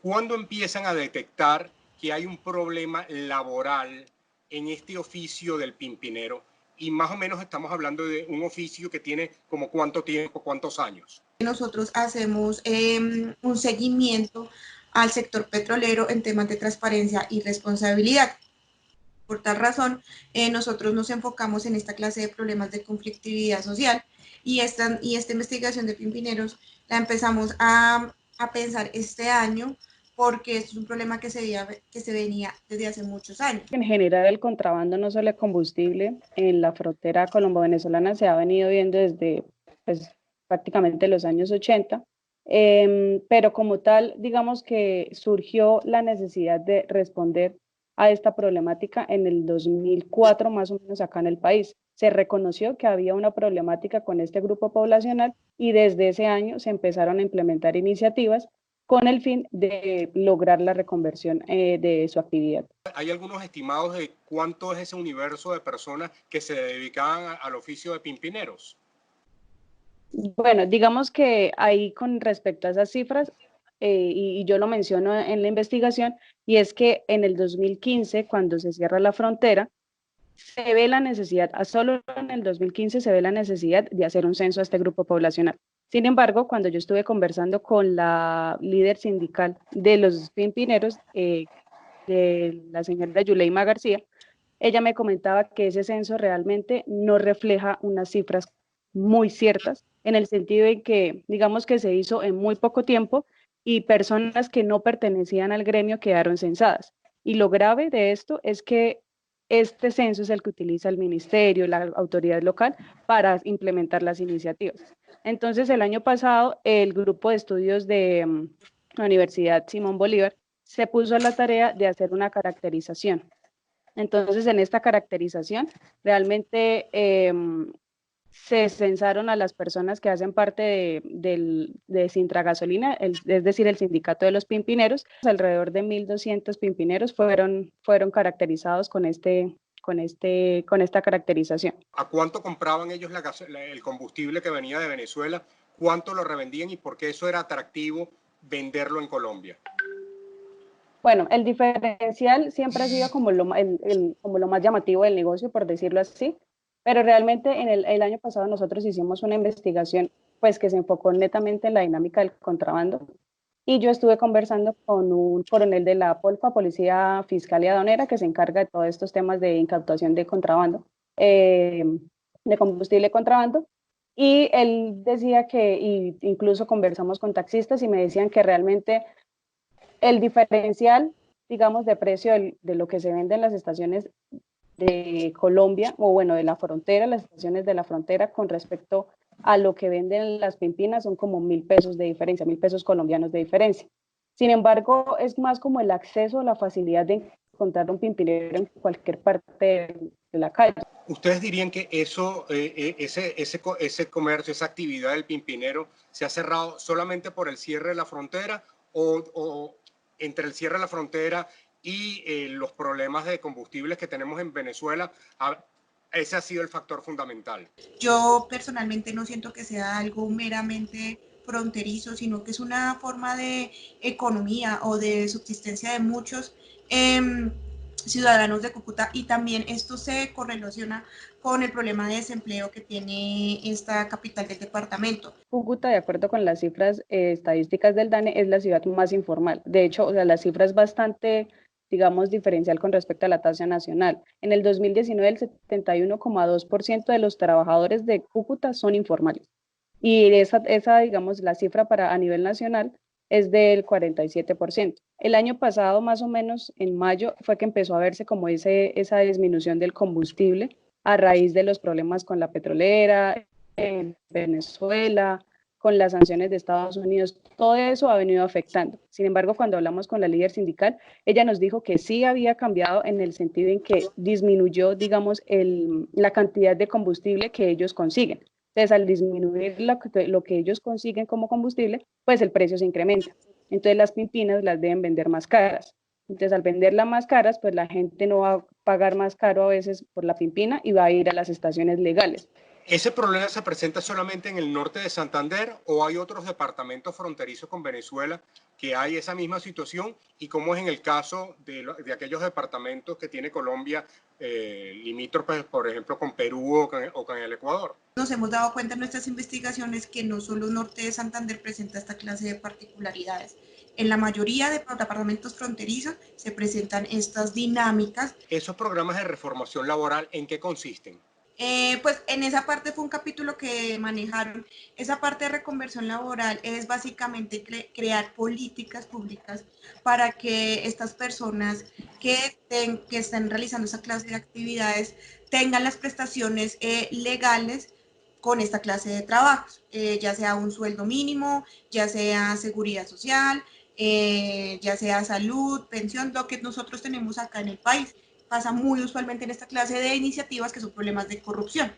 ¿Cuándo empiezan a detectar que hay un problema laboral en este oficio del pimpinero? Y más o menos estamos hablando de un oficio que tiene como cuánto tiempo, cuántos años. Nosotros hacemos un seguimiento al sector petrolero en temas de transparencia y responsabilidad. Por tal razón, nosotros nos enfocamos en esta clase de problemas de conflictividad social y esta investigación de pimpineros la empezamos a pensar este año porque es un problema que se venía desde hace muchos años. En general, el contrabando no solo de combustible en la frontera colombo-venezolana se ha venido viendo desde pues, prácticamente los años 80, pero como tal, digamos que surgió la necesidad de responder a esta problemática en el 2004, más o menos acá en el país. Se reconoció que había una problemática con este grupo poblacional y desde ese año se empezaron a implementar iniciativas con el fin de lograr la reconversión de su actividad. ¿Hay algunos estimados de cuánto es ese universo de personas que se dedicaban al oficio de pimpineros? Bueno, digamos que ahí con respecto a esas cifras, y yo lo menciono en la investigación, y es que en el 2015, cuando se cierra la frontera, se ve la necesidad, solo en el 2015 se ve la necesidad de hacer un censo a este grupo poblacional. Sin embargo, cuando yo estuve conversando con la líder sindical de los pimpineros, de la señora Yuleima García, ella me comentaba que ese censo realmente no refleja unas cifras muy ciertas, en el sentido de que, digamos que se hizo en muy poco tiempo y personas que no pertenecían al gremio quedaron censadas. Y lo grave de esto es que este censo es el que utiliza el ministerio, la autoridad local, para implementar las iniciativas. Entonces, el año pasado, el grupo de estudios de la Universidad Simón Bolívar se puso a la tarea de hacer una caracterización. Entonces, en esta caracterización, realmente se censaron a las personas que hacen parte de Sintra Gasolina, es decir, el sindicato de los pimpineros. Alrededor de 1.200 pimpineros fueron caracterizados con esta caracterización. ¿A cuánto compraban ellos el combustible que venía de Venezuela? ¿Cuánto lo revendían y por qué eso era atractivo venderlo en Colombia? Bueno, el diferencial siempre ha sido como como lo más llamativo del negocio, por decirlo así, pero realmente en el año pasado nosotros hicimos una investigación pues que se enfocó netamente en la dinámica del contrabando y yo estuve conversando con un coronel de la POLFA, Policía Fiscal y Aduanera, que se encarga de todos estos temas de incautación de contrabando, de combustible contrabando, y él decía que, y incluso conversamos con taxistas y me decían que realmente el diferencial, digamos, de precio de lo que se vende en las estaciones de Colombia, o bueno, de la frontera, las estaciones de la frontera con respecto a lo que venden las pimpinas son como 1.000 pesos de diferencia, 1.000 pesos colombianos de diferencia. Sin embargo, es más como el acceso, la facilidad de encontrar un pimpinero en cualquier parte de la calle. ¿Ustedes dirían que ese comercio, esa actividad del pimpinero se ha cerrado solamente por el cierre de la frontera o entre el cierre de la frontera y los problemas de combustibles que tenemos en Venezuela, ese ha sido el factor fundamental? Yo personalmente no siento que sea algo meramente fronterizo, sino que es una forma de economía o de subsistencia de muchos ciudadanos de Cúcuta, y también esto se correlaciona con el problema de desempleo que tiene esta capital del departamento. Cúcuta, de acuerdo con las cifras estadísticas del DANE, es la ciudad más informal. De hecho, o sea, la cifra es bastante, digamos, diferencial con respecto a la tasa nacional. En el 2019, el 71,2% de los trabajadores de Cúcuta son informales. Y esa, digamos, la cifra a nivel nacional es del 47%. El año pasado, más o menos en mayo, fue que empezó a verse como esa disminución del combustible a raíz de los problemas con la petrolera en Venezuela, con las sanciones de Estados Unidos. Todo eso ha venido afectando. Sin embargo, cuando hablamos con la líder sindical, ella nos dijo que sí había cambiado en el sentido en que disminuyó, digamos, la cantidad de combustible que ellos consiguen. Entonces, al disminuir lo que ellos consiguen como combustible, pues el precio se incrementa. Entonces, las pimpinas las deben vender más caras. Entonces, al venderlas más caras, pues la gente no va a pagar más caro a veces por la pimpina y va a ir a las estaciones legales. ¿Ese problema se presenta solamente en el norte de Santander o hay otros departamentos fronterizos con Venezuela que hay esa misma situación? ¿Y cómo es en el caso de aquellos departamentos que tiene Colombia limítrofes, por ejemplo, con Perú o con el Ecuador? Nos hemos dado cuenta en nuestras investigaciones que no solo norte de Santander presenta esta clase de particularidades. En la mayoría de departamentos fronterizos se presentan estas dinámicas. ¿Esos programas de reformación laboral en qué consisten? Pues en esa parte fue un capítulo que manejaron. Esa parte de reconversión laboral es básicamente crear políticas públicas para que estas personas que estén realizando esa clase de actividades tengan las prestaciones legales con esta clase de trabajos, ya sea un sueldo mínimo, ya sea seguridad social, ya sea salud, pensión, lo que nosotros tenemos acá en el país. Pasa muy usualmente en esta clase de iniciativas que son problemas de corrupción.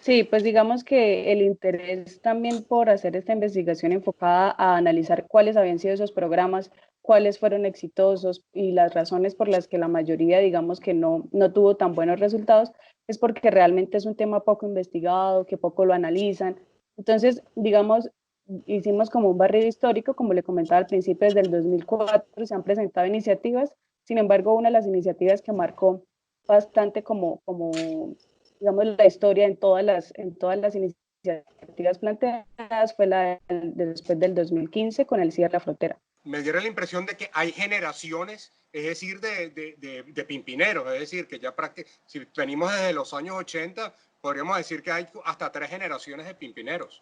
Sí, pues digamos que el interés también por hacer esta investigación enfocada a analizar cuáles habían sido esos programas, cuáles fueron exitosos y las razones por las que la mayoría, digamos que no tuvo tan buenos resultados, es porque realmente es un tema poco investigado, que poco lo analizan. Entonces, digamos, hicimos como un barrido histórico, como le comentaba al principio, desde el 2004 se han presentado iniciativas. Sin embargo, una de las iniciativas que marcó bastante como digamos, la historia en todas las iniciativas planteadas fue la después del 2015 con el cierre de la frontera. Me diera la impresión de que hay generaciones, es decir, de pimpineros, es decir, que ya si venimos desde los años 80, podríamos decir que hay hasta 3 generaciones de pimpineros.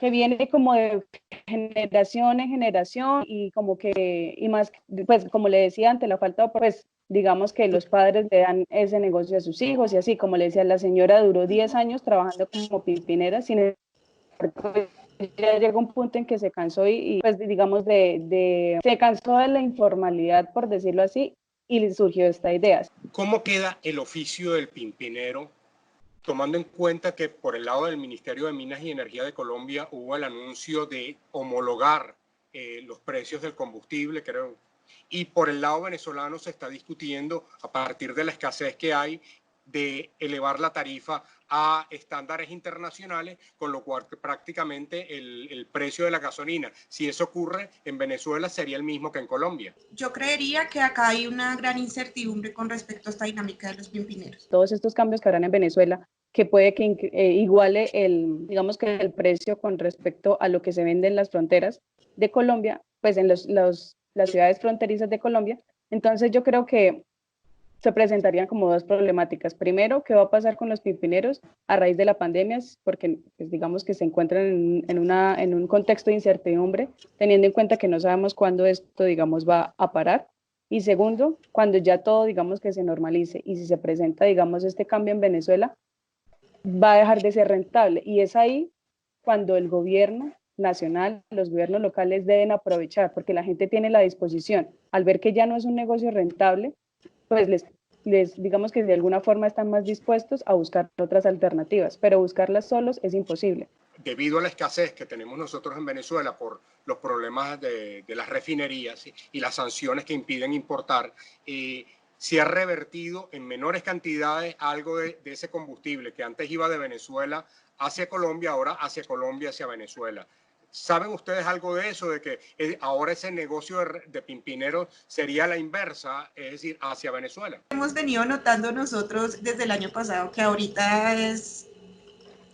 Que viene como de generación en generación y como que, y más, pues como le decía, ante la falta, pues digamos que los padres le dan ese negocio a sus hijos y así, como le decía, la señora duró 10 años trabajando como pimpinera, sin embargo, ya llegó un punto en que se cansó y pues digamos se cansó de la informalidad, por decirlo así, y le surgió esta idea. ¿Cómo queda el oficio del pimpinero, tomando en cuenta que por el lado del Ministerio de Minas y Energía de Colombia hubo el anuncio de homologar los precios del combustible, creo, y por el lado venezolano se está discutiendo, a partir de la escasez que hay, de elevar la tarifa a estándares internacionales, con lo cual prácticamente el precio de la gasolina, si eso ocurre en Venezuela, sería el mismo que en Colombia? Yo creería que acá hay una gran incertidumbre con respecto a esta dinámica de los pimpineros. Todos estos cambios que habrán en Venezuela, que puede que iguale digamos que el precio con respecto a lo que se vende en las fronteras de Colombia, pues en las ciudades fronterizas de Colombia. Entonces yo creo que se presentarían como dos problemáticas. Primero, ¿qué va a pasar con los pimpineros a raíz de la pandemia? Porque pues, digamos que se encuentran en un contexto de incertidumbre, teniendo en cuenta que no sabemos cuándo esto, digamos, va a parar. Y segundo, cuando ya todo, digamos, que se normalice y si se presenta, digamos, este cambio en Venezuela, va a dejar de ser rentable. Y es ahí cuando el gobierno nacional, los gobiernos locales deben aprovechar, porque la gente tiene la disposición, al ver que ya no es un negocio rentable, pues digamos que de alguna forma están más dispuestos a buscar otras alternativas, pero buscarlas solos es imposible. Debido a la escasez que tenemos nosotros en Venezuela por los problemas de las refinerías y las sanciones que impiden importar, se ha revertido en menores cantidades algo de ese combustible que antes iba de Venezuela hacia Colombia, ahora hacia Colombia, hacia Venezuela. ¿Saben ustedes algo de eso? De que ahora ese negocio de pimpineros sería la inversa, es decir, hacia Venezuela. Hemos venido notando nosotros desde el año pasado que ahorita es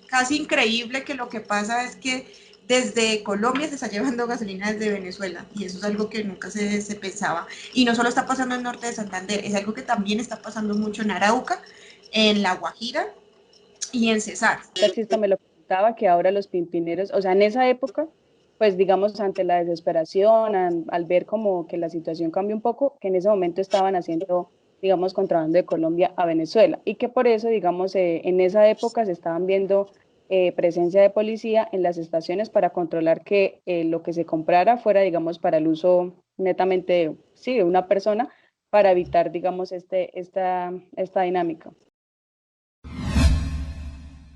casi increíble que lo que pasa es que desde Colombia se está llevando gasolina desde Venezuela y eso es algo que nunca se pensaba. Y no solo está pasando en el norte de Santander, es algo que también está pasando mucho en Arauca, en La Guajira y en Cesar. El taxista me lo contaba que ahora los pimpineros, o sea, en esa época, pues digamos ante la desesperación, al ver como que la situación cambió un poco, que en ese momento estaban haciendo, digamos, contrabando de Colombia a Venezuela y que por eso, digamos, en esa época se estaban viendo presencia de policía en las estaciones para controlar que lo que se comprara fuera, digamos, para el uso netamente, sí, de una persona, para evitar, digamos, esta dinámica.